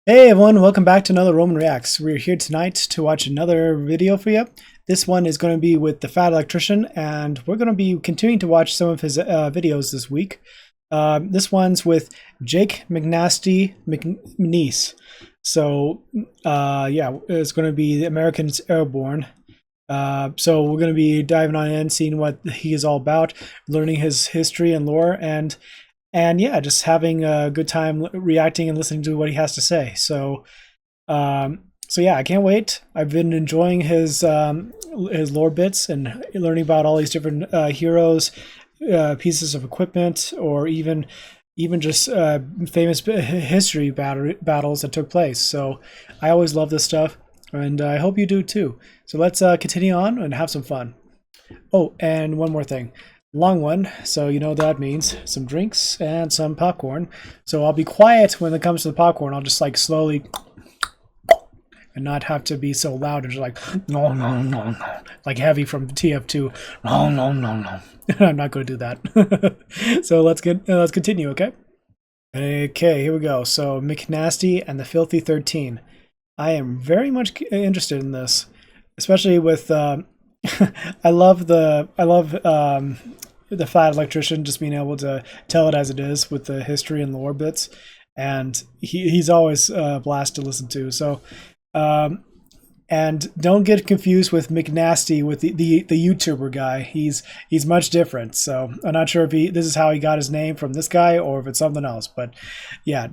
Hey everyone, welcome back to another Roman Reacts. We're here tonight to watch another video for you. This one is going to be with the Fat Electrician, and we're going to be continuing to watch some of his videos this week. This one's with Jake McNasty McNiece. So, yeah, it's going to be the Americans Airborne. So we're going to be diving on in, seeing what he is all about, learning his history and lore, and yeah, just having a good time reacting and listening to what he has to say. So, so yeah, I can't wait. I've been enjoying his lore bits and learning about all these different heroes, pieces of equipment, or even just famous history battles that took place. So, I always love this stuff, and I hope you do too. So let's continue on and have some fun. Oh, and one more thing. Long one, so you know that means some drinks and some popcorn. So I'll be quiet when it comes to the popcorn. I'll just like slowly and not have to be so loud and just like no, like Heavy from TF2. No. I'm not going to do that. So let's continue, okay? Okay, here we go. So McNasty and the Filthy 13. I am very much interested in this, especially with I love the Fat Electrician, just being able to tell it as it is with the history and lore bits, and he's always a blast to listen to. So, and don't get confused with McNasty, with the YouTuber guy. He's much different. So I'm not sure if this is how he got his name from this guy or if it's something else. But yeah,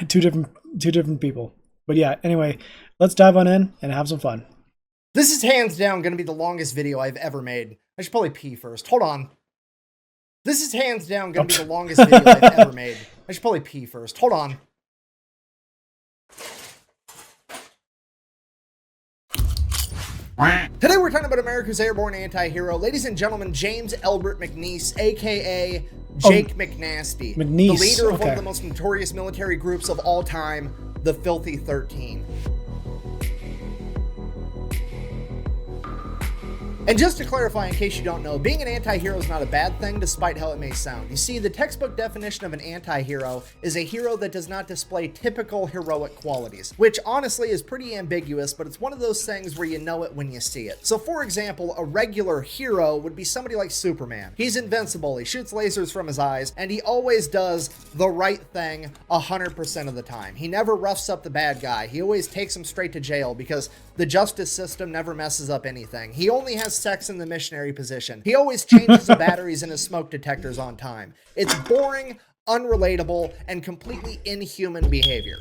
two different people. But yeah, anyway, let's dive on in and have some fun. This is hands down going to be the longest video I've ever made. I should probably pee first. Hold on. This is hands down going to be the longest video I've ever made. I should probably pee first. Hold on. Today we're talking about America's Airborne anti-hero. Ladies and gentlemen, James Elbert McNiece, a.k.a. Jake McNasty. McNiece. The leader of one of the most notorious military groups of all time, the Filthy 13. And just to clarify, in case you don't know, being an anti-hero is not a bad thing, despite how it may sound. You see, the textbook definition of an anti-hero is a hero that does not display typical heroic qualities, which honestly is pretty ambiguous, but it's one of those things where you know it when you see it. So for example, a regular hero would be somebody like Superman. He's invincible, he shoots lasers from his eyes, and he always does the right thing 100% of the time. He never roughs up the bad guy. He always takes him straight to jail because the justice system never messes up anything. He only has sex in the missionary position. He always changes the batteries in his smoke detectors on time. It's boring, unrelatable, and completely inhuman behavior.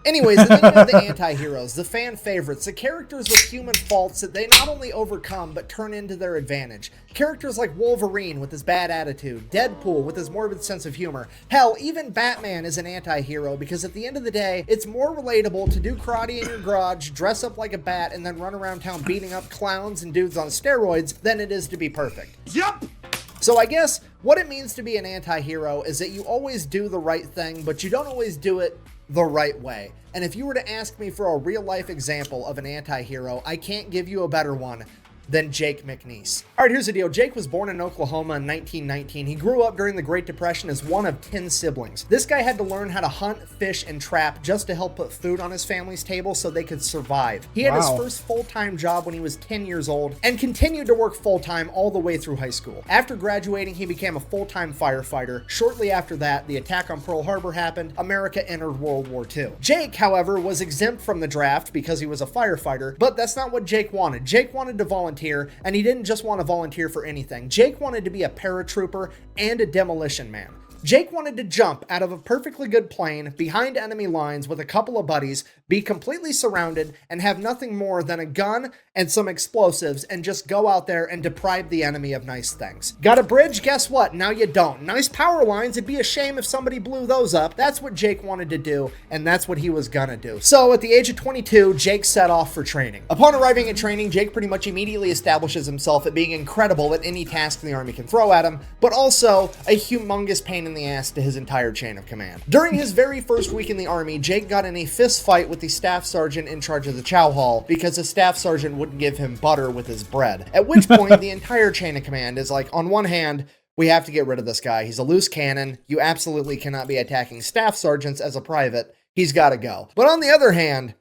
Anyways, and then you have the anti-heroes, the fan favorites, the characters with human faults that they not only overcome, but turn into their advantage. Characters like Wolverine with his bad attitude, Deadpool with his morbid sense of humor. Hell, even Batman is an anti-hero because at the end of the day, it's more relatable to do karate in your garage, dress up like a bat, and then run around town beating up clowns and dudes on steroids than it is to be perfect. Yup! So I guess what it means to be an anti-hero is that you always do the right thing, but you don't always do it the right way. And if you were to ask me for a real life example of an anti-hero, I can't give you a better one than Jake McNiece. All right, here's the deal. Jake was born in Oklahoma in 1919. He grew up during the Great Depression as one of 10 siblings. This guy had to learn how to hunt, fish, and trap just to help put food on his family's table so they could survive. He had his first full-time job when he was 10 years old and continued to work full-time all the way through high school. After graduating, he became a full-time firefighter. Shortly after that, the attack on Pearl Harbor happened. America entered World War II. Jake, however, was exempt from the draft because he was a firefighter, but that's not what Jake wanted. Jake wanted to volunteer, and he didn't just want to volunteer for anything. Jake wanted to be a paratrooper and a demolition man. Jake wanted to jump out of a perfectly good plane behind enemy lines with a couple of buddies, be completely surrounded, and have nothing more than a gun and some explosives and just go out there and deprive the enemy of nice things. Got a bridge? Guess what? Now you don't. Nice power lines. It'd be a shame if somebody blew those up. That's what Jake wanted to do, and that's what he was gonna do. So at the age of 22, Jake set off for training. Upon arriving at training, Jake pretty much immediately establishes himself at being incredible at any task the Army can throw at him, but also a humongous pain in the ass to his entire chain of command. During his very first week in the Army, Jake got in a fist fight with the staff sergeant in charge of the chow hall because the staff sergeant wouldn't give him butter with his bread. At which point, the entire chain of command is like, on one hand, we have to get rid of this guy. He's a loose cannon. You absolutely cannot be attacking staff sergeants as a private. He's got to go. But on the other hand,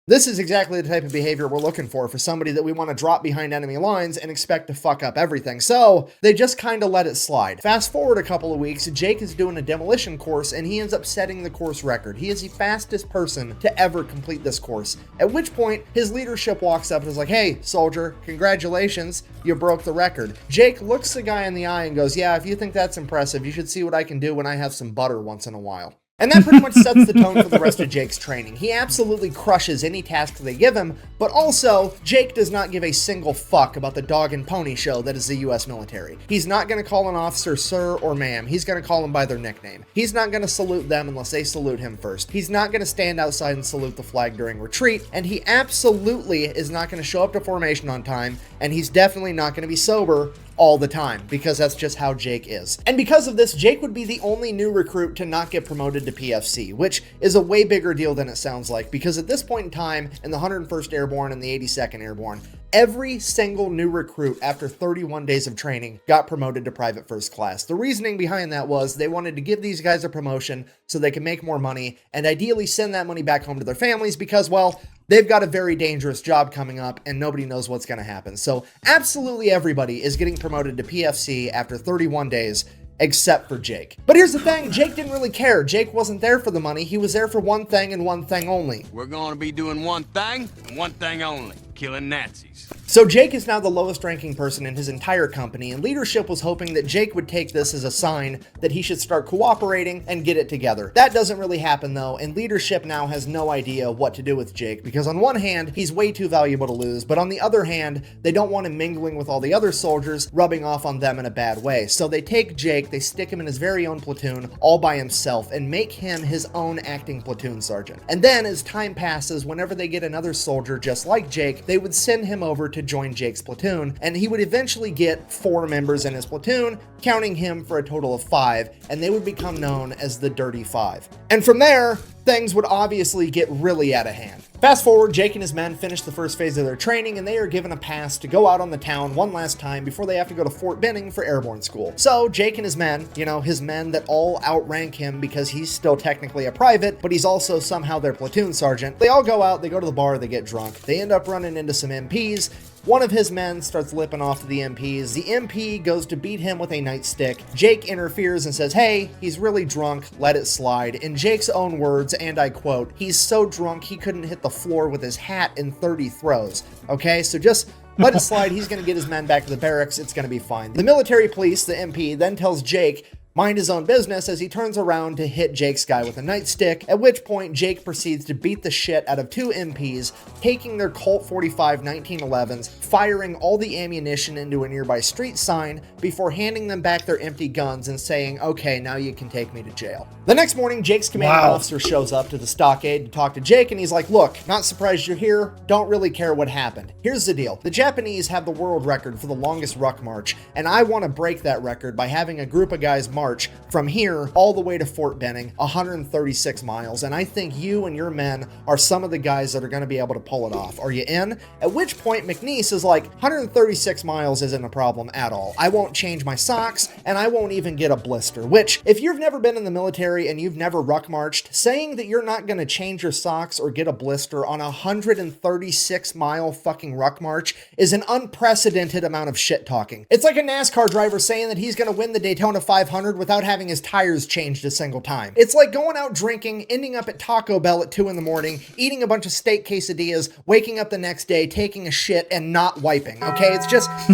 this is exactly the type of behavior we're looking for somebody that we want to drop behind enemy lines and expect to fuck up everything. So they just kind of let it slide. Fast forward a couple of weeks, Jake is doing a demolition course and he ends up setting the course record. He is the fastest person to ever complete this course. At which point his leadership walks up and is like, "Hey, soldier, congratulations, you broke the record." Jake looks the guy in the eye and goes, "Yeah, if you think that's impressive, you should see what I can do when I have some butter once in a while." And that pretty much sets the tone for the rest of Jake's training. He absolutely crushes any task they give him, but also, Jake does not give a single fuck about the dog and pony show that is the US military. He's not going to call an officer sir or ma'am. He's going to call them by their nickname. He's not going to salute them unless they salute him first. He's not going to stand outside and salute the flag during retreat, and he absolutely is not going to show up to formation on time, and he's definitely not going to be sober all the time, because that's just how Jake is. And because of this, Jake would be the only new recruit to not get promoted to PFC, which is a way bigger deal than it sounds like, because at this point in time, in the 101st Airborne and the 82nd Airborne, every single new recruit after 31 days of training got promoted to private first class. The reasoning behind that was they wanted to give these guys a promotion so they could make more money and ideally send that money back home to their families because, well, they've got a very dangerous job coming up and nobody knows what's going to happen. So absolutely everybody is getting promoted to PFC after 31 days, except for Jake. But here's the thing, Jake didn't really care. Jake wasn't there for the money. He was there for one thing and one thing only. We're going to be doing one thing and one thing only: killing Nazis. So Jake is now the lowest ranking person in his entire company, and leadership was hoping that Jake would take this as a sign that he should start cooperating and get it together. That doesn't really happen though, and leadership now has no idea what to do with Jake, because on one hand, he's way too valuable to lose, but on the other hand, they don't want him mingling with all the other soldiers, rubbing off on them in a bad way. So they take Jake, they stick him in his very own platoon, all by himself, and make him his own acting platoon sergeant. And then as time passes, whenever they get another soldier just like Jake, they would send him over to join Jake's platoon, and he would eventually get 4 members in his platoon, counting him for a total of 5, and they would become known as the Dirty Five. And from there, things would obviously get really out of hand. Fast forward, Jake and his men finish the first phase of their training, and they are given a pass to go out on the town one last time before they have to go to Fort Benning for Airborne school. So Jake and his men, his men that all outrank him because he's still technically a private, but he's also somehow their platoon sergeant, they all go out, they go to the bar, they get drunk. They end up running into some MPs. One of his men starts lipping off to the MPs. The MP goes to beat him with a nightstick. Jake interferes and says, "Hey, he's really drunk, let it slide." In Jake's own words, and I quote, "He's so drunk he couldn't hit the floor with his hat in 30 throws." Okay, so just let it slide. He's going to get his men back to the barracks. It's going to be fine. The military police, the MP, then tells Jake, mind his own business, as he turns around to hit Jake's guy with a nightstick, at which point Jake proceeds to beat the shit out of 2 MPs, taking their Colt 45 1911s, firing all the ammunition into a nearby street sign before handing them back their empty guns and saying, "Okay, now you can take me to jail." The next morning, Jake's commanding officer shows up to the stockade to talk to Jake, and he's like, "Look, not surprised you're here, don't really care what happened. Here's the deal. The Japanese have the world record for the longest ruck march, and I want to break that record by having a group of guys march from here all the way to Fort Benning, 136 miles, and I think you and your men are some of the guys that are going to be able to pull it off. Are you in?" At which point McNiece is like, 136 miles isn't a problem at all. I won't change my socks, and I won't even get a blister, which, if you've never been in the military and you've never ruck marched, saying that you're not going to change your socks or get a blister on a 136 mile fucking ruck march is an unprecedented amount of shit talking. It's like a NASCAR driver saying that he's going to win the Daytona 500 without having his tires changed a single time. It's like going out drinking, ending up at Taco Bell at 2 in the morning, eating a bunch of steak quesadillas, waking up the next day, taking a shit, and not wiping, okay?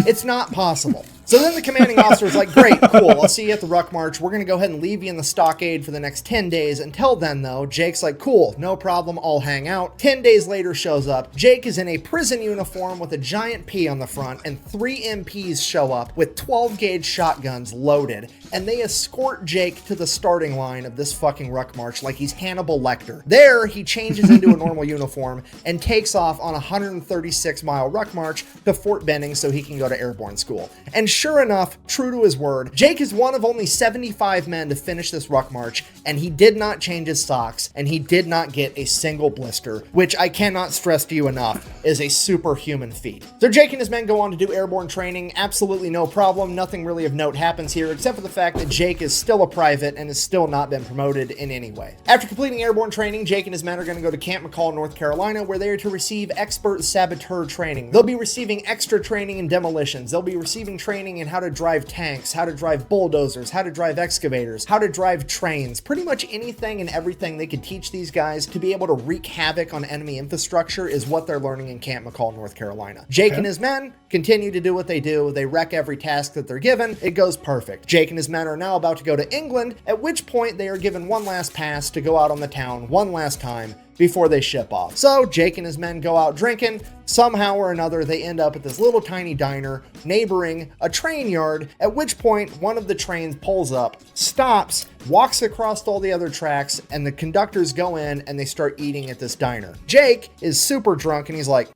It's not possible. So then the commanding officer is like, "Great, cool, I'll see you at the ruck march. We're going to go ahead and leave you in the stockade for the next 10 days. Until then, though," Jake's like, "Cool, no problem, I'll hang out." 10 days later shows up. Jake is in a prison uniform with a giant P on the front, and 3 MPs show up with 12-gauge shotguns loaded, and they escort Jake to the starting line of this fucking ruck march like he's Hannibal Lecter. There, he changes into a normal uniform and takes off on a 136-mile ruck march to Fort Benning so he can go to Airborne school. And sure enough, true to his word, Jake is one of only 75 men to finish this ruck march, and he did not change his socks, and he did not get a single blister, which I cannot stress to you enough is a superhuman feat. So Jake and his men go on to do airborne training, absolutely no problem, nothing really of note happens here, except for the fact that Jake is still a private and has still not been promoted in any way. After completing airborne training, Jake and his men are going to go to Camp McCall, North Carolina, where they are to receive expert saboteur training. They'll be receiving extra training in demolitions. They'll be receiving training in how to drive tanks, how to drive bulldozers, how to drive excavators, how to drive trains, pretty much anything and everything they could teach these guys to be able to wreak havoc on enemy infrastructure is what they're learning in Camp McCall, North Carolina. Jake and his men continue to do what they do. They wreck every task that they're given. It goes perfect. Jake and his men are now about to go to England, at which point they are given one last pass to go out on the town one last time before they ship off. So Jake and his men go out drinking. Somehow or another, they end up at this little tiny diner neighboring a train yard, at which point one of the trains pulls up, stops, walks across all the other tracks, and the conductors go in and they start eating at this diner. Jake is super drunk and he's like,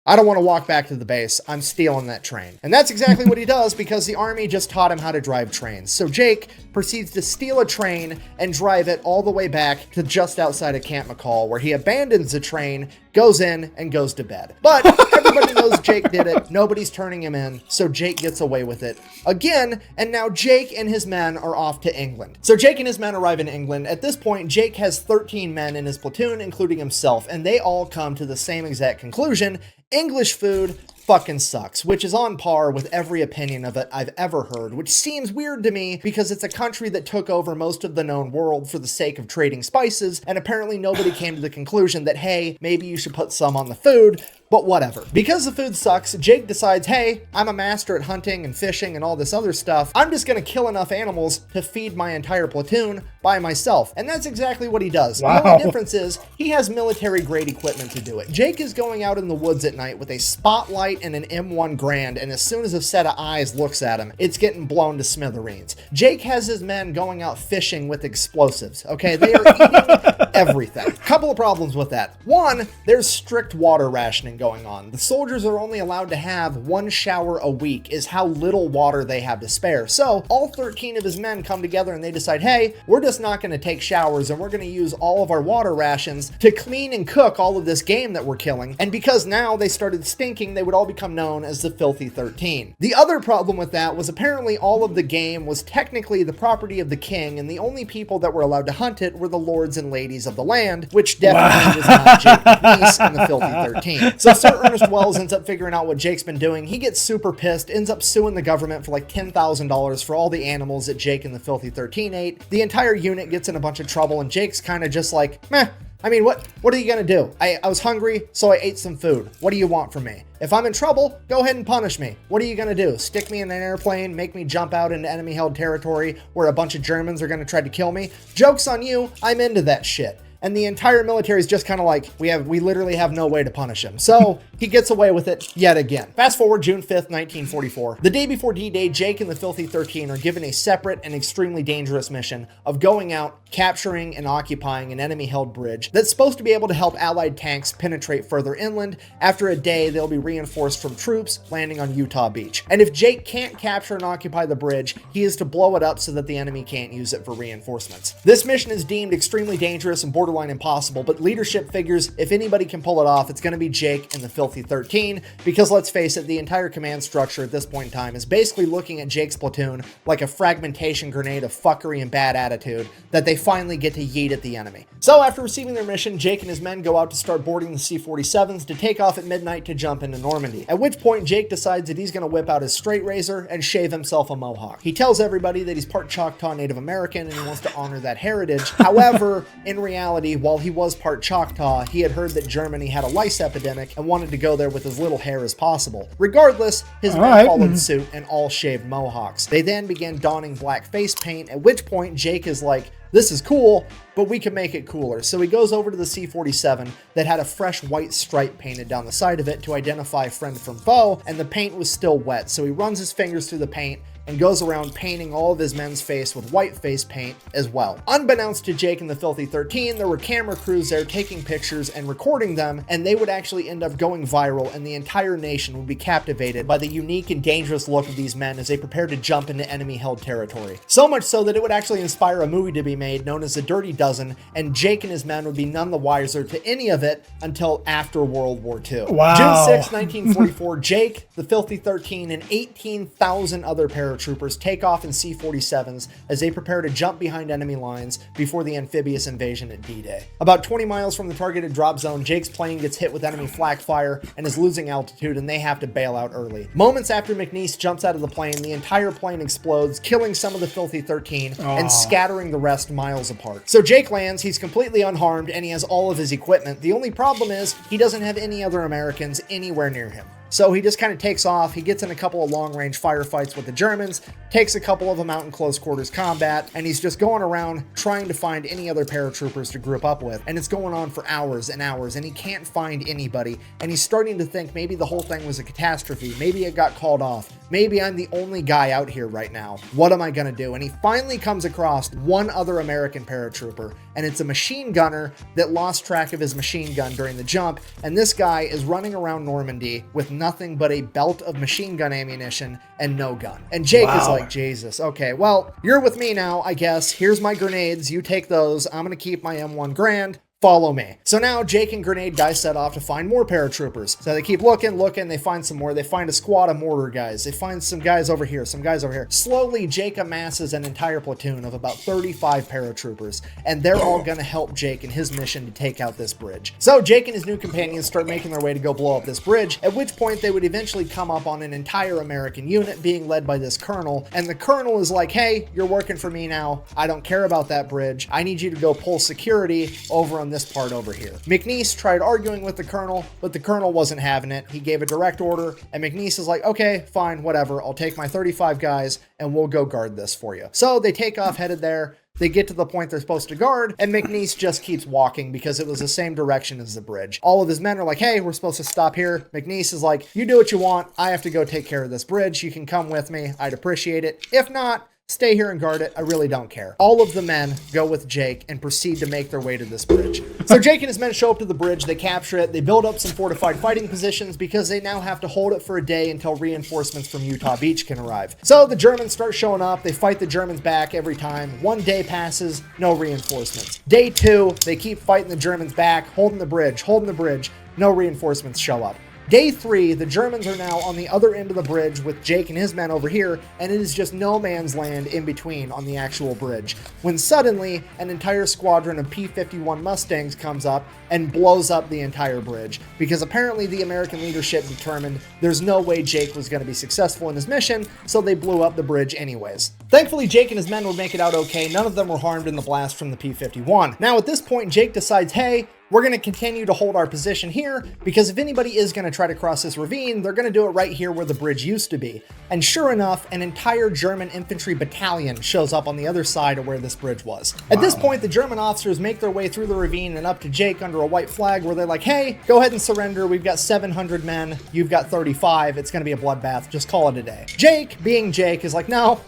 I don't want to walk back to the base. I'm stealing that train. And that's exactly what he does because the army just taught him how to drive trains. So Jake proceeds to steal a train and drive it all the way back to just outside of Camp McCall, where he abandons the train, goes in, and goes to bed. But everybody knows Jake did it. Nobody's turning him in. So Jake gets away with it again. And now Jake and his men are off to England. So Jake and his men arrive in England. At this point, Jake has 13 men in his platoon, including himself, and they all come to the same exact conclusion. English food fucking sucks, which is on par with every opinion of it I've ever heard, which seems weird to me because it's a country that took over most of the known world for the sake of trading spices, and apparently nobody came to the conclusion that, hey, maybe you should put some on the food, but whatever. Because the food sucks, Jake decides, hey, I'm a master at hunting and fishing and all this other stuff. I'm just gonna kill enough animals to feed my entire platoon by myself. And that's exactly what he does. Wow. The only difference is he has military grade equipment to do it. Jake is going out in the woods at night with a spotlight and an M1 Grand, and as soon as a set of eyes looks at him, it's getting blown to smithereens. Jake has his men going out fishing with explosives, okay? They are eating everything. Couple of problems with that. One, there's strict water rationing going on. The soldiers are only allowed to have one shower a week is how little water they have to spare. So all 13 of his men come together and they decide, hey, we're just not going to take showers and we're going to use all of our water rations to clean and cook all of this game that we're killing. And because now they started stinking, they would all become known as the Filthy 13. The other problem with that was apparently all of the game was technically the property of the king, and the only people that were allowed to hunt it were the lords and ladies of the land, which definitely was not Jake McNiece and the Filthy 13. So Sir Ernest Wells ends up figuring out what Jake's been doing. He gets super pissed, ends up suing the government for like $10,000 for all the animals that Jake and the Filthy 13 ate. The entire unit gets in a bunch of trouble, and Jake's kind of just like, meh. I mean, what are you gonna do? I was hungry, so I ate some food. What do you want from me? If I'm in trouble, go ahead and punish me. What are you gonna do? Stick me in an airplane, make me jump out into enemy-held territory where a bunch of Germans are gonna try to kill me? Joke's on you, I'm into that shit. And the entire military is just kind of like, we literally have no way to punish him. So he gets away with it yet again. Fast forward June 5th, 1944. The day before D-Day, Jake and the Filthy 13 are given a separate and extremely dangerous mission of going out, capturing and occupying an enemy-held bridge that's supposed to be able to help Allied tanks penetrate further inland. After a day, they'll be reinforced from troops landing on Utah Beach. And if Jake can't capture and occupy the bridge, he is to blow it up so that the enemy can't use it for reinforcements. This mission is deemed extremely dangerous and borderline impossible, but leadership figures if anybody can pull it off, it's going to be Jake and the Filthy 13, because let's face it, the entire command structure at this point in time is basically looking at Jake's platoon like a fragmentation grenade of fuckery and bad attitude that they finally get to yeet at the enemy. So after receiving their mission, Jake and his men go out to start boarding the C-47s to take off at midnight to jump into Normandy, at which point Jake decides that he's going to whip out his straight razor and shave himself a mohawk. He tells everybody that he's part Choctaw Native American and he wants to honor that heritage. However, in reality, while he was part Choctaw, he had heard that Germany had a lice epidemic and wanted to go there with as little hair as possible. Regardless, his men followed suit and all shaved mohawks. They then began donning black face paint, at which point Jake is like, this is cool, but we can make it cooler. So he goes over to the C-47 that had a fresh white stripe painted down the side of it to identify friend from foe, and the paint was still wet. So he runs his fingers through the paint, and goes around painting all of his men's face with white face paint as well. Unbeknownst to Jake and the Filthy 13, there were camera crews there taking pictures and recording them, and they would actually end up going viral, and the entire nation would be captivated by the unique and dangerous look of these men as they prepared to jump into enemy-held territory. So much so that it would actually inspire a movie to be made known as The Dirty Dozen, and Jake and his men would be none the wiser to any of it until after World War II. Wow. June 6, 1944, Jake, the Filthy 13, and 18,000 other paratroopers take off in C-47s as they prepare to jump behind enemy lines before the amphibious invasion at D-Day. About 20 miles from the targeted drop zone, Jake's plane gets hit with enemy flak fire and is losing altitude, and they have to bail out early. Moments after McNiece jumps out of the plane, the entire plane explodes, killing some of the Filthy 13 and scattering the rest miles apart. So Jake lands, he's completely unharmed, and he has all of his equipment. The only problem is he doesn't have any other Americans anywhere near him. So he just kind of takes off. He gets in a couple of long-range firefights with the Germans, takes a couple of them out in close quarters combat, and he's just going around trying to find any other paratroopers to group up with. And it's going on for hours and hours, and he can't find anybody. And he's starting to think maybe the whole thing was a catastrophe. Maybe it got called off. Maybe I'm the only guy out here right now. What am I gonna do? And he finally comes across one other American paratrooper, and it's a machine gunner that lost track of his machine gun during the jump. And this guy is running around Normandy with nothing but a belt of machine gun ammunition and no gun. And Jake is like, Jesus, okay, well, you're with me now, I guess. Here's my grenades. You take those. I'm gonna keep my M1 Grand. Follow me. So now Jake and Grenade Guy set off to find more paratroopers. So they keep looking, they find some more. They find a squad of mortar guys. They find some guys over here, some guys over here. Slowly, Jake amasses an entire platoon of about 35 paratroopers, and they're all gonna help Jake in his mission to take out this bridge. So Jake and his new companions start making their way to go blow up this bridge, at which point they would eventually come up on an entire American unit being led by this colonel, and the colonel is like, hey, you're working for me now. I don't care about that bridge. I need you to go pull security over on this part over here. McNiece tried arguing with the colonel, but the colonel wasn't having it. He gave a direct order, and McNiece is like, okay, fine, whatever. I'll take my 35 guys and we'll go guard this for you. So they take off headed there. They get to the point they're supposed to guard, and McNiece just keeps walking because it was the same direction as the bridge. All of his men are like, hey, we're supposed to stop here. McNiece is like, you do what you want. I have to go take care of this bridge. You can come with me. I'd appreciate it. If not, stay here and guard it. I really don't care. All of the men go with Jake and proceed to make their way to this bridge. So Jake and his men show up to the bridge. They capture it. They build up some fortified fighting positions because they now have to hold it for a day until reinforcements from Utah Beach can arrive. So the Germans start showing up. They fight the Germans back every time. One day passes, no reinforcements. Day 2, they keep fighting the Germans back, holding the bridge, no reinforcements show up. Day 3, the Germans are now on the other end of the bridge with Jake and his men over here, and it is just no man's land in between on the actual bridge, when suddenly an entire squadron of P-51 Mustangs comes up and blows up the entire bridge, because apparently the American leadership determined there's no way Jake was going to be successful in his mission, so they blew up the bridge anyways. Thankfully, Jake and his men would make it out okay. None of them were harmed in the blast from the P-51. Now at this point, Jake decides, hey, we're going to continue to hold our position here, because if anybody is going to try to cross this ravine, they're going to do it right here where the bridge used to be. And sure enough, an entire German infantry battalion shows up on the other side of where this bridge was. At this point, the German officers make their way through the ravine and up to Jake under a white flag where they're like, hey, go ahead and surrender. We've got 700 men. You've got 35. It's going to be a bloodbath. Just call it a day. Jake, being Jake, is like, no,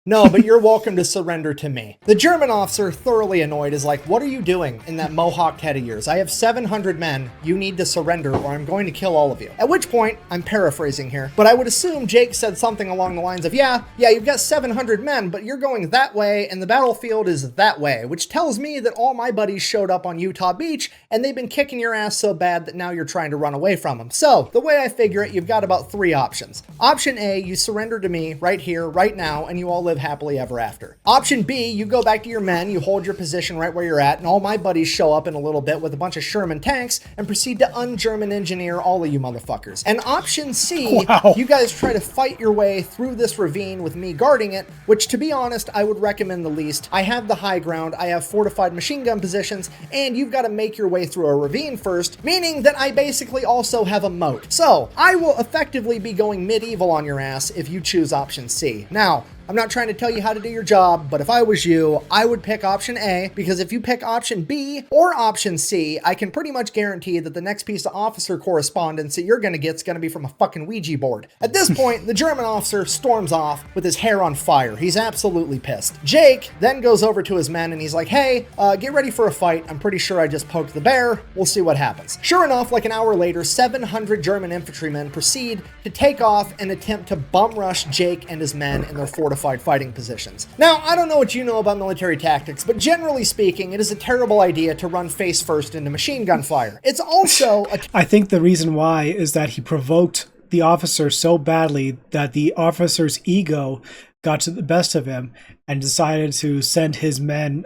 but you're welcome to surrender to me. The German officer, thoroughly annoyed, is like, what are you doing in that mohawked head of yours? I have 700 men. You need to surrender or I'm going to kill all of you. At which point, I'm paraphrasing here, but I would assume Jake said something along the lines of, yeah, you've got 700 men, but you're going that way and the battlefield is that way, which tells me that all my buddies showed up on Utah Beach and they've been kicking your ass so bad that now you're trying to run away from them. So the way I figure it, you've got about 3 options. Option A, you surrender to me right here, right now, and you all live happily ever after. Option B, you go back to your men, you hold your position right where you're at, and all my buddies show up in a little bit with a bunch of Sherman tanks and proceed to un-German engineer all of you motherfuckers. And option C, you guys try to fight your way through this ravine with me guarding it, which to be honest, I would recommend the least. I have the high ground, I have fortified machine gun positions, and you've got to make your way through a ravine first, meaning that I basically also have a moat. So I will effectively be going medieval on your ass if you choose option C. Now, I'm not trying to tell you how to do your job, but if I was you, I would pick option A, because if you pick option B or option C, I can pretty much guarantee that the next piece of officer correspondence that you're going to get is going to be from a fucking Ouija board. At this point, the German officer storms off with his hair on fire. He's absolutely pissed. Jake then goes over to his men and he's like, hey, get ready for a fight. I'm pretty sure I just poked the bear. We'll see what happens. Sure enough, like an hour later, 700 German infantrymen proceed to take off and attempt to bum rush Jake and his men in their fortified fighting positions. Now, I don't know what you know about military tactics, but generally speaking, it is a terrible idea to run face first into machine gun fire. It's also I think the reason why is that he provoked the officer so badly that the officer's ego got to the best of him and decided to send his men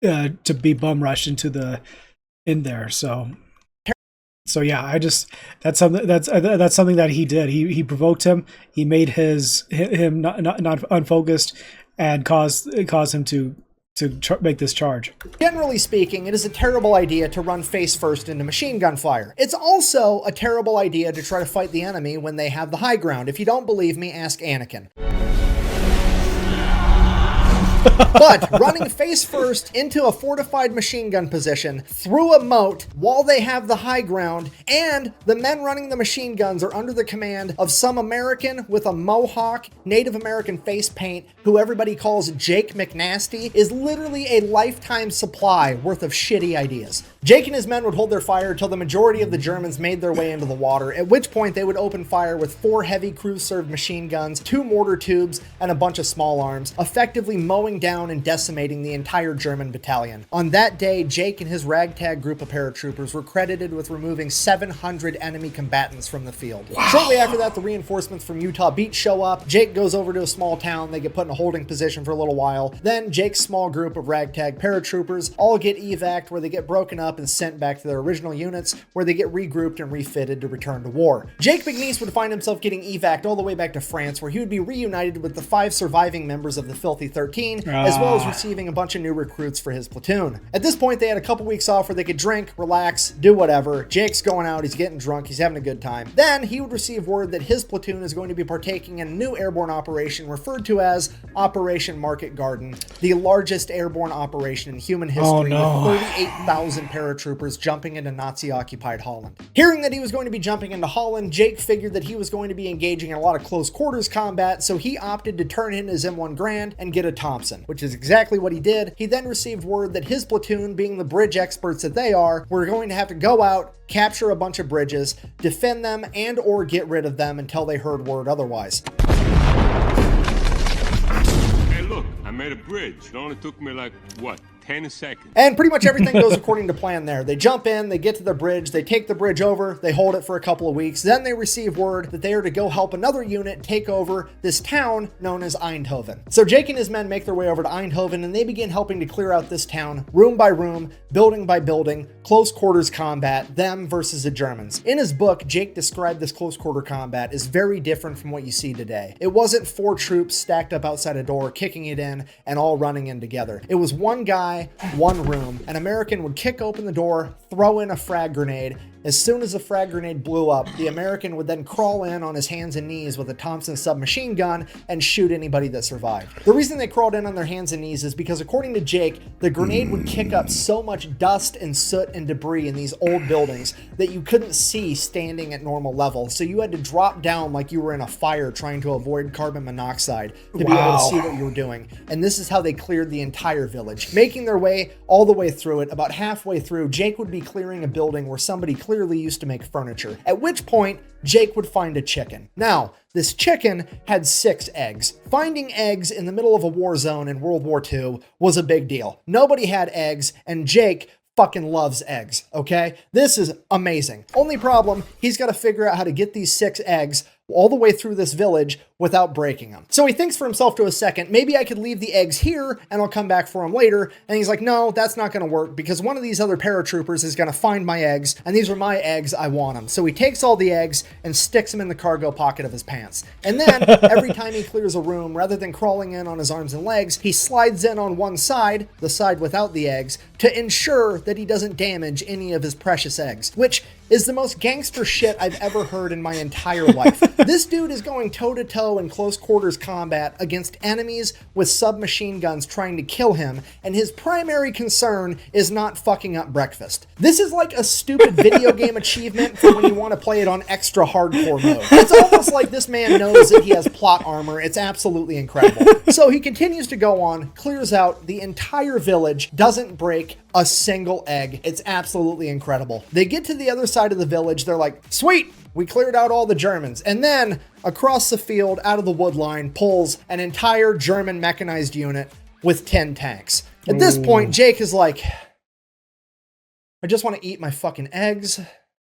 to be bum rushed in there. So yeah, that's something that he did. He provoked him. He made him not unfocused and caused him to make this charge. Generally speaking, it is a terrible idea to run face first into machine gun fire. It's also a terrible idea to try to fight the enemy when they have the high ground. If you don't believe me, ask Anakin. But running face first into a fortified machine gun position through a moat while they have the high ground, and the men running the machine guns are under the command of some American with a mohawk, Native American face paint, who everybody calls Jake McNasty, is literally a lifetime supply worth of shitty ideas. Jake and his men would hold their fire until the majority of the Germans made their way into the water, at which point they would open fire with 4 heavy crew-served machine guns, 2 mortar tubes, and a bunch of small arms, effectively mowing down and decimating the entire German battalion. On that day, Jake and his ragtag group of paratroopers were credited with removing 700 enemy combatants from the field. Wow. Shortly after that, the reinforcements from Utah Beach show up. Jake goes over to a small town. They get put in a holding position for a little while. Then Jake's small group of ragtag paratroopers all get evac'd, where they get broken up and sent back to their original units, where they get regrouped and refitted to return to war. Jake McNiece would find himself getting evac'd all the way back to France, where he would be reunited with the 5 surviving members of the Filthy 13, as well as receiving a bunch of new recruits for his platoon. At this point, they had a couple weeks off where they could drink, relax, do whatever. Jake's going out, he's getting drunk, he's having a good time. Then he would receive word that his platoon is going to be partaking in a new airborne operation referred to as Operation Market Garden, the largest airborne operation in human history, with 38,000 paratroopers jumping into Nazi-occupied Holland. Hearing that he was going to be jumping into Holland, Jake figured that he was going to be engaging in a lot of close quarters combat, so he opted to turn in his M1 Grand and get a Thompson, which is exactly what he did. He then received word that his platoon, being the bridge experts that they are, were going to have to go out, capture a bunch of bridges, defend them, and or get rid of them until they heard word otherwise. Hey, look, I made a bridge. It only took me like, what, 10 seconds. And pretty much everything goes according to plan there. They jump in, they get to the bridge, they take the bridge over, they hold it for a couple of weeks. Then they receive word that they are to go help another unit take over this town known as Eindhoven. So Jake and his men make their way over to Eindhoven, and they begin helping to clear out this town room by room, building by building, close quarters combat, them versus the Germans. In his book, Jake described this close quarter combat as very different from what you see today. It wasn't 4 troops stacked up outside a door, kicking it in, and all running in together. It was one guy, one room. An American would kick open the door, throw in a frag grenade. As soon as the frag grenade blew up, the American would then crawl in on his hands and knees with a Thompson submachine gun and shoot anybody that survived. The reason they crawled in on their hands and knees is because, according to Jake, the grenade would kick up so much dust and soot and debris in these old buildings that you couldn't see standing at normal level. So you had to drop down like you were in a fire trying to avoid carbon monoxide to be able to see what you were doing. And this is how they cleared the entire village. Making their way all the way through it, about halfway through, Jake would be clearing a building where somebody clearly used to make furniture, at which point Jake would find a chicken. Now, this chicken had 6 eggs. Finding eggs in the middle of a war zone in World War II was a big deal. Nobody had eggs, and Jake fucking loves eggs, okay? This is amazing. Only problem, he's got to figure out how to get these 6 eggs all the way through this village without breaking them. So he thinks for himself to a second, maybe I could leave the eggs here and I'll come back for them later. And he's like, no, that's not going to work, because one of these other paratroopers is going to find my eggs, and these are my eggs, I want them. So he takes all the eggs and sticks them in the cargo pocket of his pants. And then every time he clears a room, rather than crawling in on his arms and legs, he slides in on one side, the side without the eggs, to ensure that he doesn't damage any of his precious eggs, which is the most gangster shit I've ever heard in my entire life. This dude is going toe-to-toe in close quarters combat against enemies with submachine guns trying to kill him, and his primary concern is not fucking up breakfast. This is like a stupid video game achievement for when you want to play it on extra hardcore mode. It's almost like this man knows that he has plot armor. It's absolutely incredible. So he continues to go on, clears out the entire village, doesn't break a single egg. It's absolutely incredible. They get to the other side of the village. They're like, sweet, we cleared out all the Germans. And then across the field, out of the wood line, pulls an entire German mechanized unit with 10 tanks. At this point, Jake is like, I just want to eat my fucking eggs.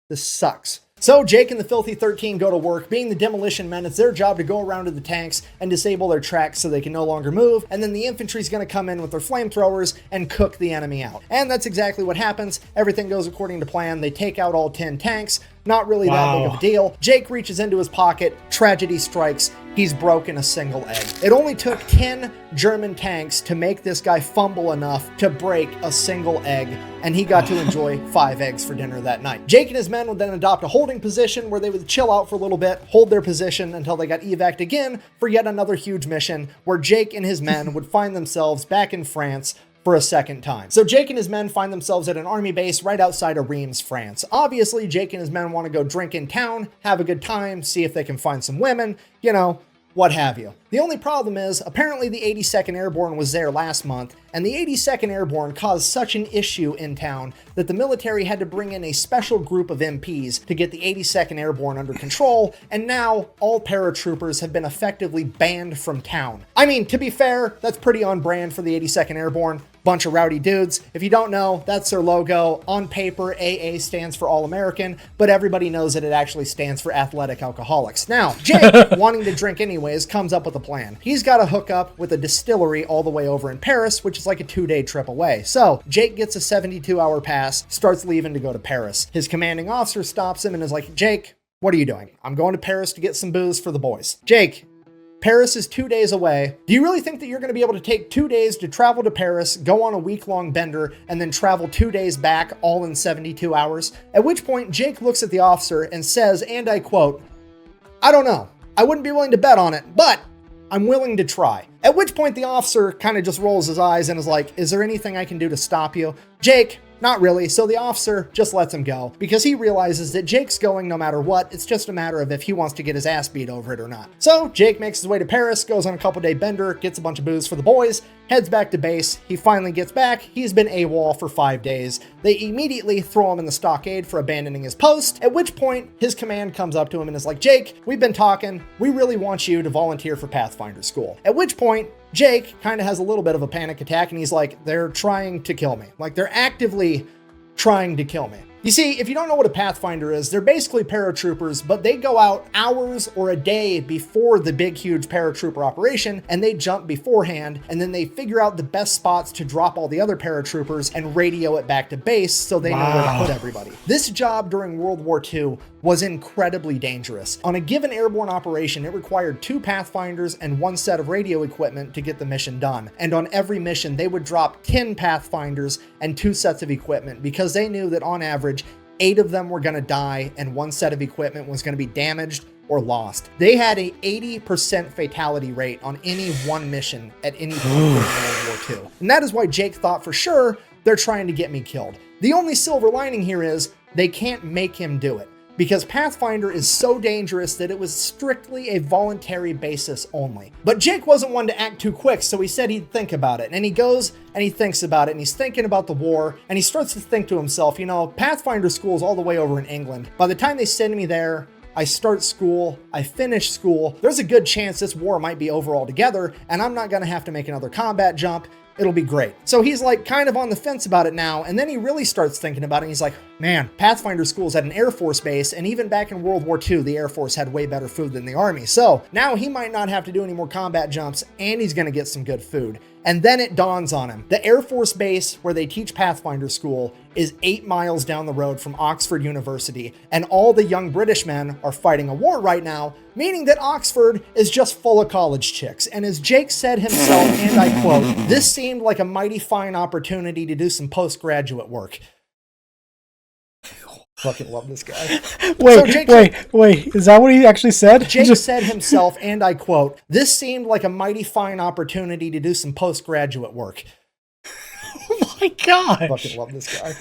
This sucks. So Jake and the Filthy 13 go to work. Being the demolition men, it's their job to go around to the tanks and disable their tracks so they can no longer move, and then the infantry's going to come in with their flamethrowers and cook the enemy out. And that's exactly what happens. Everything goes according to plan. They take out all 10 tanks. Not really that big of a deal. Jake reaches into his pocket. Tragedy strikes. He's broken a single egg. It only took 10 German tanks to make this guy fumble enough to break a single egg, and he got to enjoy 5 eggs for dinner that night. Jake and his men would then adopt a holding position where they would chill out for a little bit, hold their position until they got evac'd again for yet another huge mission where Jake and his men would find themselves back in France for a second time. So Jake and his men find themselves at an army base right outside of Reims, France. Obviously, Jake and his men want to go drink in town, have a good time, see if they can find some women, you know, what have you. The only problem is, apparently the 82nd Airborne was there last month, and the 82nd Airborne caused such an issue in town that the military had to bring in a special group of MPs to get the 82nd Airborne under control, and now all paratroopers have been effectively banned from town. I mean, to be fair, that's pretty on brand for the 82nd Airborne. Bunch of rowdy dudes. If you don't know, that's their logo. On paper, AA stands for All American, but everybody knows that it actually stands for Athletic Alcoholics. Now, Jake, wanting to drink anyways, comes up with a plan. He's got to hook up with a distillery all the way over in Paris, which is like a 2-day trip away. So, Jake gets a 72-hour pass, starts leaving to go to Paris. His commanding officer stops him and is like, Jake, what are you doing? I'm going to Paris to get some booze for the boys. Jake, Paris is 2 days away. Do you really think that you're going to be able to take 2 days to travel to Paris, go on a week-long bender, and then travel 2 days back all in 72 hours? At which point, Jake looks at the officer and says, and I quote, I don't know. I wouldn't be willing to bet on it, but I'm willing to try. At which point the officer kind of just rolls his eyes and is like, is there anything I can do to stop you? Jake, not really. So the officer just lets him go because he realizes that Jake's going no matter what. It's just a matter of if he wants to get his ass beat over it or not. So Jake makes his way to Paris, goes on a couple-day bender, gets a bunch of booze for the boys, heads back to base. He finally gets back. He's been AWOL for 5 days. They immediately throw him in the stockade for abandoning his post, at which point his command comes up to him and is like, Jake, we've been talking. We really want you to volunteer for Pathfinder School. At which point, Jake kind of has a little bit of a panic attack and he's like, they're trying to kill me. Like, they're actively trying to kill me. You see, if you don't know what a Pathfinder is, they're basically paratroopers, but they go out hours or a day before the big, huge paratrooper operation, and they jump beforehand, and then they figure out the best spots to drop all the other paratroopers and radio it back to base so they know where to put everybody. This job during World War II was incredibly dangerous. On a given airborne operation, it required 2 Pathfinders and 1 set of radio equipment to get the mission done. And on every mission, they would drop 10 Pathfinders and 2 sets of equipment because they knew that on average, 8 of them were going to die and 1 set of equipment was going to be damaged or lost. They had a 80% fatality rate on any one mission at any point in World War II. And that is why Jake thought for sure they're trying to get me killed. The only silver lining here is they can't make him do it, because Pathfinder is so dangerous that it was strictly a voluntary basis only. But Jake wasn't one to act too quick, so he said he'd think about it. And he goes and he thinks about it, and he's thinking about the war, and he starts to think to himself, you know, Pathfinder school is all the way over in England. By the time they send me there, I start school, I finish school, there's a good chance this war might be over altogether, and I'm not gonna have to make another combat jump. It'll be great. So he's like kind of on the fence about it now, and then he really starts thinking about it, and he's like, man, Pathfinder school's at an Air Force base, and even back in World War II, the Air Force had way better food than the Army. So now he might not have to do any more combat jumps, and he's gonna get some good food. And then it dawns on him. The Air Force base where they teach Pathfinder school is 8 miles down the road from Oxford University, and all the young British men are fighting a war right now, meaning that Oxford is just full of college chicks. And as Jake said himself, and I quote, this seemed like a mighty fine opportunity to do some postgraduate work. Fucking love this guy. Wait. Is that what he actually said? Jake said himself, and I quote, "This seemed like a mighty fine opportunity to do some postgraduate work." Oh my god! Fucking love this guy.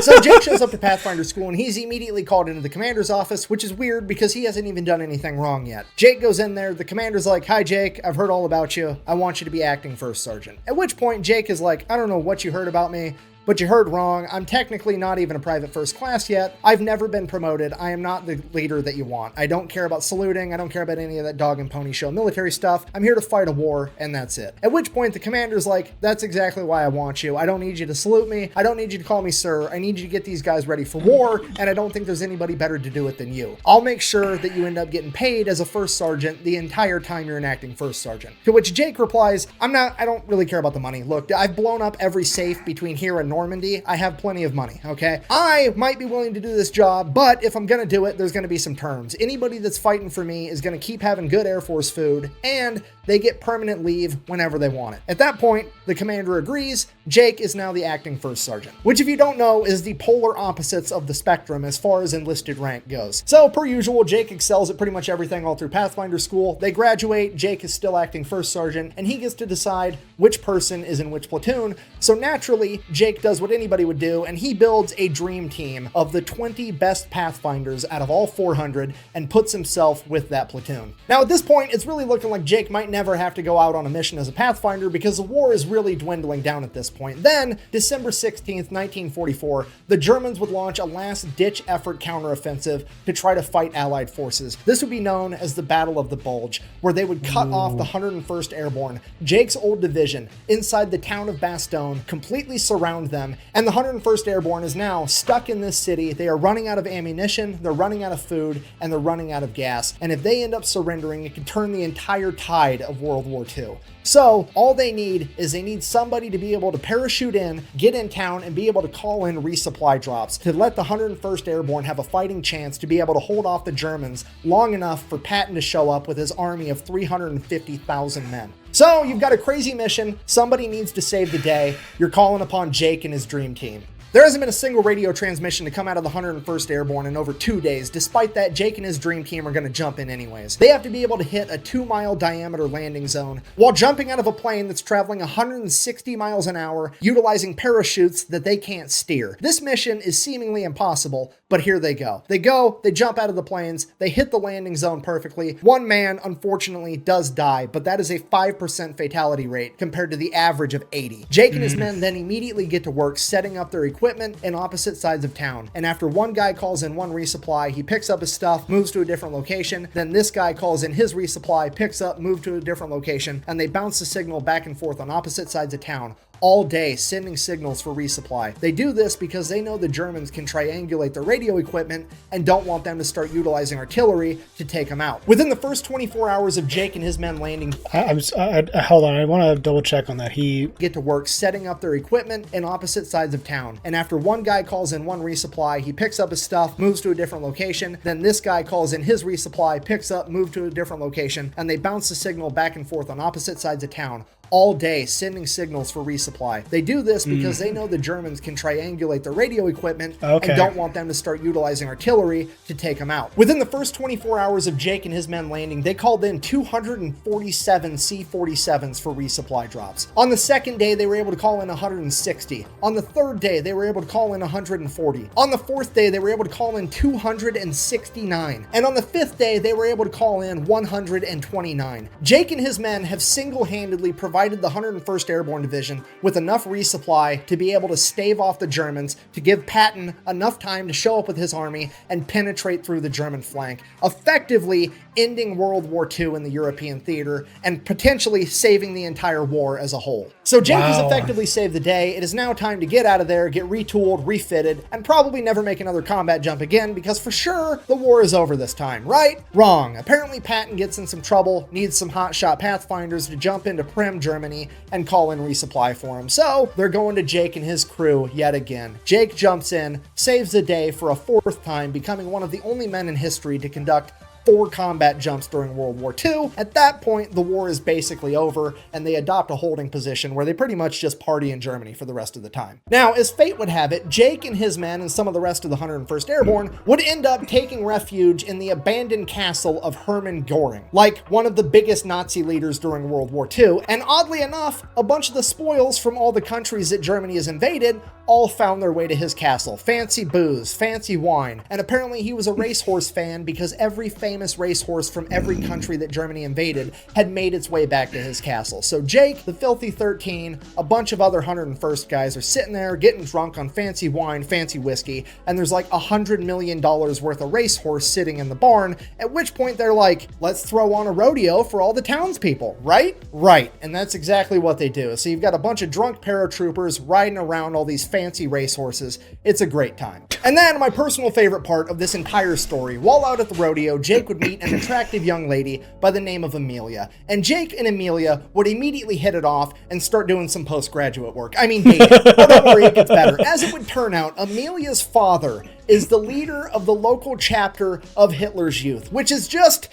So Jake shows up to Pathfinder school and he's immediately called into the commander's office, which is weird because he hasn't even done anything wrong yet. Jake goes in there. The commander's like, "Hi, Jake. I've heard all about you. I want you to be acting first sergeant." At which point Jake is like, "I don't know what you heard about me, but you heard wrong. I'm technically not even a private first class yet. I've never been promoted. I am not the leader that you want. I don't care about saluting. I don't care about any of that dog and pony show military stuff. I'm here to fight a war, and that's it." At which point the commander's like, "That's exactly why I want you. I don't need you to salute me. I don't need you to call me sir. I need you to get these guys ready for war, and I don't think there's anybody better to do it than you. I'll make sure that you end up getting paid as a first sergeant the entire time you're an acting first sergeant." To which Jake replies, I don't really care about the money. Look, I've blown up every safe between here and Normandy. I have plenty of money, okay? I might be willing to do this job, but if I'm gonna do it, there's gonna be some terms. Anybody that's fighting for me is gonna keep having good Air Force food, and they get permanent leave whenever they want it. At that point, the commander agrees. Jake is now the acting first sergeant, which, if you don't know, is the polar opposites of the spectrum as far as enlisted rank goes. So, per usual, Jake excels at pretty much everything all through Pathfinder school. They graduate, Jake is still acting first sergeant, and he gets to decide which person is in which platoon. So naturally, Jake does what anybody would do, and he builds a dream team of the 20 best Pathfinders out of all 400 and puts himself with that platoon. Now, at this point, it's really looking like Jake might never have to go out on a mission as a Pathfinder because the war is really dwindling down at this point. Then, December 16th, 1944, the Germans would launch a last-ditch effort counteroffensive to try to fight Allied forces. This would be known as the Battle of the Bulge, where they would cut off the 101st Airborne, Jake's old division, inside the town of Bastogne, completely surround them, and the 101st Airborne is now stuck in this city. They are running out of ammunition, they're running out of food, and they're running out of gas. And if they end up surrendering, it could turn the entire tide of World War II. So all they need is somebody to be able to parachute in, get in town, and be able to call in resupply drops to let the 101st Airborne have a fighting chance to be able to hold off the Germans long enough for Patton to show up with his army of 350,000 men. So you've got a crazy mission. Somebody needs to save the day. You're calling upon Jake and his dream team. There hasn't been a single radio transmission to come out of the 101st Airborne in over 2 days. Despite that, Jake and his dream team are going to jump in anyways. They have to be able to hit a 2-mile diameter landing zone while jumping out of a plane that's traveling 160 miles an hour, utilizing parachutes that they can't steer. This mission is seemingly impossible, but here they go. They jump out of the planes, they hit the landing zone perfectly. One man, unfortunately, does die, but that is a 5% fatality rate compared to the average of 80. Jake and his men then immediately get to work setting up their equipment in opposite sides of town. And after one guy calls in one resupply, he picks up his stuff, moves to a different location. Then this guy calls in his resupply, picks up, moves to a different location, and they bounce the signal back and forth on opposite sides of town all day, sending signals for resupply. They do this because they know the Germans can triangulate their radio equipment and don't want them to start utilizing artillery to take them out. Within the first 24 hours of Jake and his men landing, hold on, I want to double check on that. He get to work setting up their equipment in opposite sides of town. And after one guy calls in one resupply, he picks up his stuff, moves to a different location. Then this guy calls in his resupply, picks up, moves to a different location, and they bounce the signal back and forth on opposite sides of town all day, sending signals for resupply. They do this because they know the Germans can triangulate their radio equipment and don't want them to start utilizing artillery to take them out. Within the first 24 hours of Jake and his men landing, they called in 247 C-47s for resupply drops. On the second day, they were able to call in 160. On the third day, they were able to call in 140. On the fourth day, they were able to call in 269. And on the fifth day, they were able to call in 129. Jake and his men have single-handedly provided the 101st Airborne Division with enough resupply to be able to stave off the Germans, to give Patton enough time to show up with his army and penetrate through the German flank, effectively ending World War II in the European theater and potentially saving the entire war as a whole. So Jake has effectively saved the day. It is now time to get out of there, get retooled, refitted, and probably never make another combat jump again because for sure the war is over this time, right? Wrong. Apparently Patton gets in some trouble, needs some hotshot Pathfinders to jump into Prim, Germany, and call in resupply for him. So they're going to Jake and his crew yet again. Jake jumps in, saves the day for a fourth time, becoming one of the only men in history to conduct 4 combat jumps during World War II. At that point, the war is basically over, and they adopt a holding position where they pretty much just party in Germany for the rest of the time. Now, as fate would have it, Jake and his men and some of the rest of the 101st Airborne would end up taking refuge in the abandoned castle of Hermann Göring, like one of the biggest Nazi leaders during World War II. And oddly enough, a bunch of the spoils from all the countries that Germany has invaded all found their way to his castle. Fancy booze, fancy wine, and apparently he was a racehorse fan because every famous racehorse from every country that Germany invaded had made its way back to his castle. So Jake, the Filthy 13, a bunch of other 101st guys are sitting there getting drunk on fancy wine, fancy whiskey, and there's like $100 million worth of racehorse sitting in the barn, at which point they're like, let's throw on a rodeo for all the townspeople, right? Right, and that's exactly what they do. So you've got a bunch of drunk paratroopers riding around all these fancy racehorses. It's a great time. And then my personal favorite part of this entire story, while out at the rodeo, Jake would meet an attractive young lady by the name of Amelia. And Jake and Amelia would immediately hit it off and start doing some postgraduate work. I mean, dating. But don't worry, it gets better. As it would turn out, Amelia's father is the leader of the local chapter of Hitler's Youth, which is just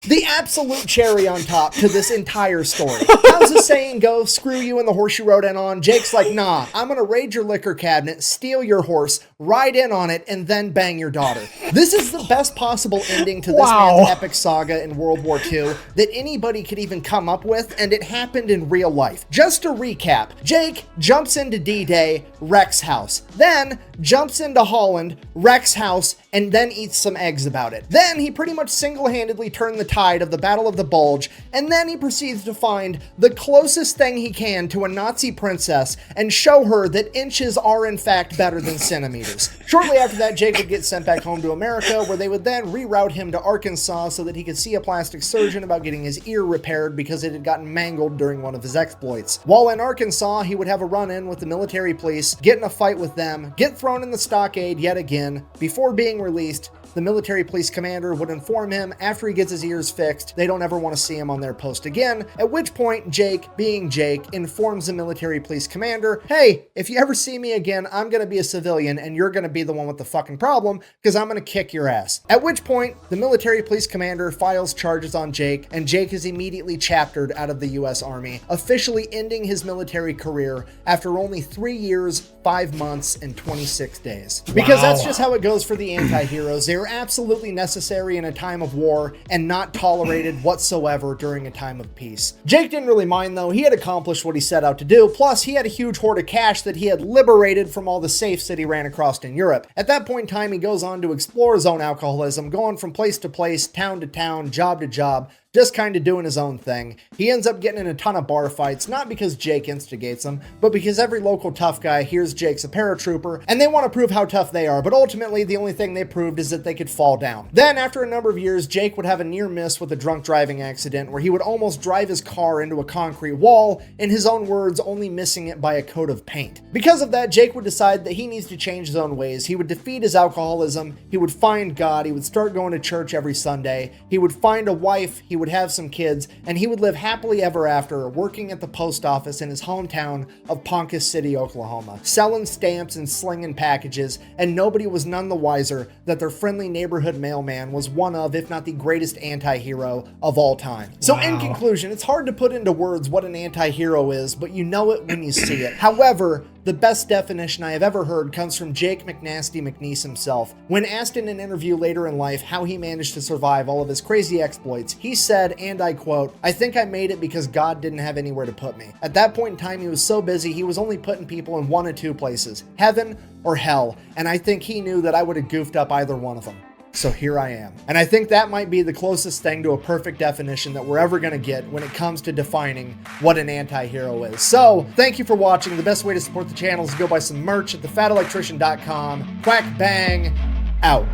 the absolute cherry on top to this entire story. How's the saying go? Screw you and the horse you rode in on. Jake's like, nah, I'm gonna raid your liquor cabinet, steal your horse, ride in on it, and then bang your daughter. This is the best possible ending to this man's epic saga in World War II that anybody could even come up with, and it happened in real life. Just to recap, Jake jumps into D-Day, wrecks house. Then jumps into Holland, wrecks house, and then eats some eggs about it. Then he pretty much single-handedly turned the tide of the Battle of the Bulge, and then he proceeds to find the closest thing he can to a Nazi princess and show her that inches are in fact better than centimeters. Shortly after that, Jake would get sent back home to America, where they would then reroute him to Arkansas so that he could see a plastic surgeon about getting his ear repaired because it had gotten mangled during one of his exploits. While in Arkansas, he would have a run-in with the military police, get in a fight with them, get thrown in the stockade yet again. Before being released, the military police commander would inform him after he gets his ears fixed, they don't ever want to see him on their post again, at which point Jake, being Jake, informs the military police commander, hey, if you ever see me again, I'm going to be a civilian and you're going to be the one with the fucking problem because I'm going to kick your ass. At which point, the military police commander files charges on Jake, and Jake is immediately chaptered out of the US Army, officially ending his military career after only 3 years, 5 months, and 26 days. Because that's just how it goes for the anti-heroes. They're absolutely necessary in a time of war and not tolerated whatsoever during a time of peace. Jake didn't really mind though. He had accomplished what he set out to do. Plus, he had a huge hoard of cash that he had liberated from all the safes that he ran across in Europe. At that point in time, he goes on to explore his own alcoholism, going from place to place, town to town, job to job, just kind of doing his own thing. He ends up getting in a ton of bar fights, not because Jake instigates them, but because every local tough guy hears Jake's a paratrooper, and they want to prove how tough they are, but ultimately the only thing they proved is that they could fall down. Then, after a number of years, Jake would have a near miss with a drunk driving accident where he would almost drive his car into a concrete wall, in his own words, only missing it by a coat of paint. Because of that, Jake would decide that he needs to change his own ways. He would defeat his alcoholism, he would find God, he would start going to church every Sunday, he would find a wife, he would have some kids, and he would live happily ever after working at the post office in his hometown of Ponca City, Oklahoma, selling stamps and slinging packages, and nobody was none the wiser that their friendly neighborhood mailman was one of, if not the greatest anti-hero of all time. So in conclusion, it's hard to put into words what an anti-hero is, but you know it when you see it. However, the best definition I have ever heard comes from Jake McNasty McNiece himself. When asked in an interview later in life how he managed to survive all of his crazy exploits, he said, and I quote, "I think I made it because God didn't have anywhere to put me." At that point in time, he was so busy, he was only putting people in one of two places, heaven or hell, and I think he knew that I would have goofed up either one of them. So here I am. And I think that might be the closest thing to a perfect definition that we're ever going to get when it comes to defining what an anti-hero is. So, thank you for watching. The best way to support the channel is to go buy some merch at thefatelectrician.com. Quack bang, out.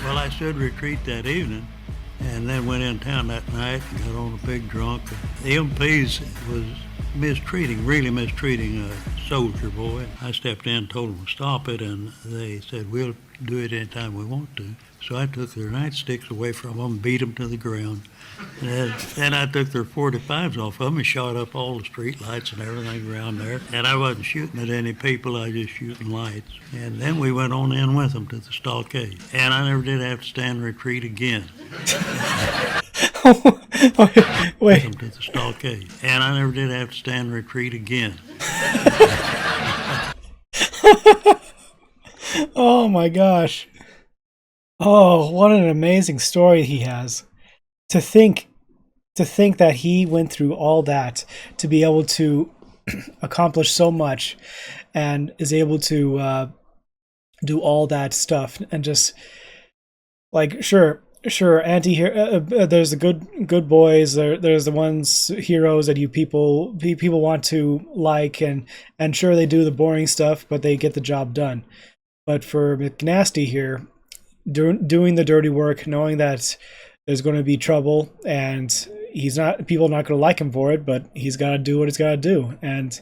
Well, I should retreat that evening, and then went in town that night and got on a big drunk. The MPs was really mistreating a soldier boy. I stepped in, told them to stop it, and they said, we'll do it anytime we want to. So I took their nightsticks away from them, beat them to the ground. And then I took their 45s off of them and shot up all the street lights and everything around there. And I wasn't shooting at any people, I was just shooting lights. And then we went on in with them to the stockade. And I never did have to stand retreat again. Wait. Them to the stockade. And I never did have to stand retreat again. Oh my gosh. Oh, what an amazing story he has. To think that he went through all that to be able to accomplish so much and is able to do all that stuff and just like sure anti-hero there's the good boys, there's the ones heroes that you people want to like, and sure they do the boring stuff but they get the job done. But for McNasty here, doing the dirty work, knowing that there's going to be trouble and people are not going to like him for it, but he's got to do what he's got to do. And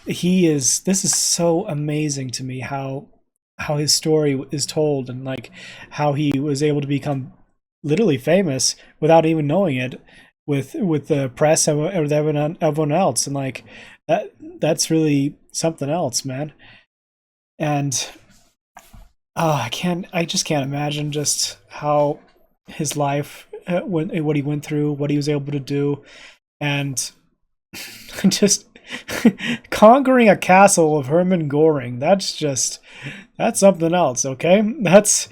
this is so amazing to me how his story is told, and like how he was able to become literally famous without even knowing it with the press and with everyone else. And like that's really something else, man. And I just can't imagine just how his life, what he went through, what he was able to do, and just conquering a castle of Hermann Goring. That's something else. Okay, that's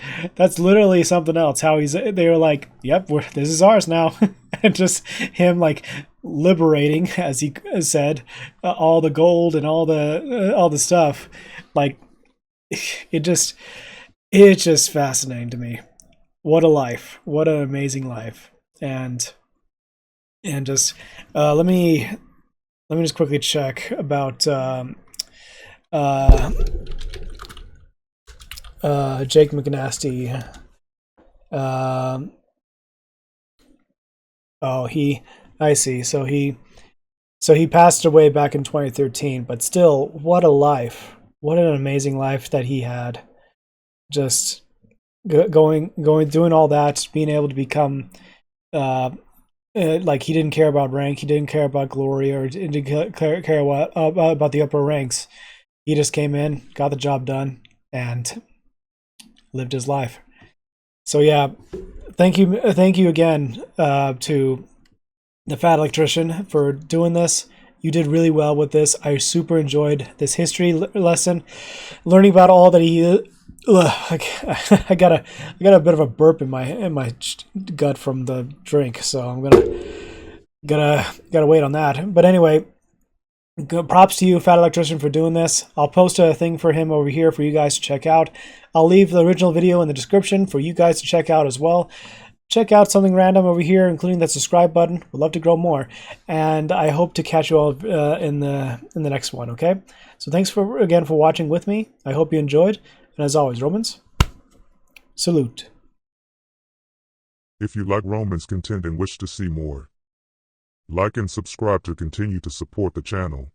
literally something else. How they were like, yep, this is ours now, and just him like liberating, as he said, all the gold and all the stuff. Like it's just fascinating to me. What a life! What an amazing life! And just let me just quickly check about Jake McNasty. I see. So he passed away back in 2013, but still, what a life! What an amazing life that he had. Just doing all that, being able to become like he didn't care about rank, he didn't care about glory, or didn't care about the upper ranks. He just came in, got the job done, and lived his life. So yeah, thank you again to the Fat Electrician for doing this. You did really well with this. I super enjoyed this history lesson, learning about all that he. I got a bit of a burp in my gut from the drink, so I'm gotta wait on that. But anyway, props to you, Fat Electrician, for doing this. I'll post a thing for him over here for you guys to check out. I'll leave the original video in the description for you guys to check out as well. Check out something random over here, including that subscribe button. We'd love to grow more, and I hope to catch you all in the next one. Okay, so thanks again for watching with me. I hope you enjoyed. And as always, Romans, salute. If you like Romans content and wish to see more, like and subscribe to continue to support the channel.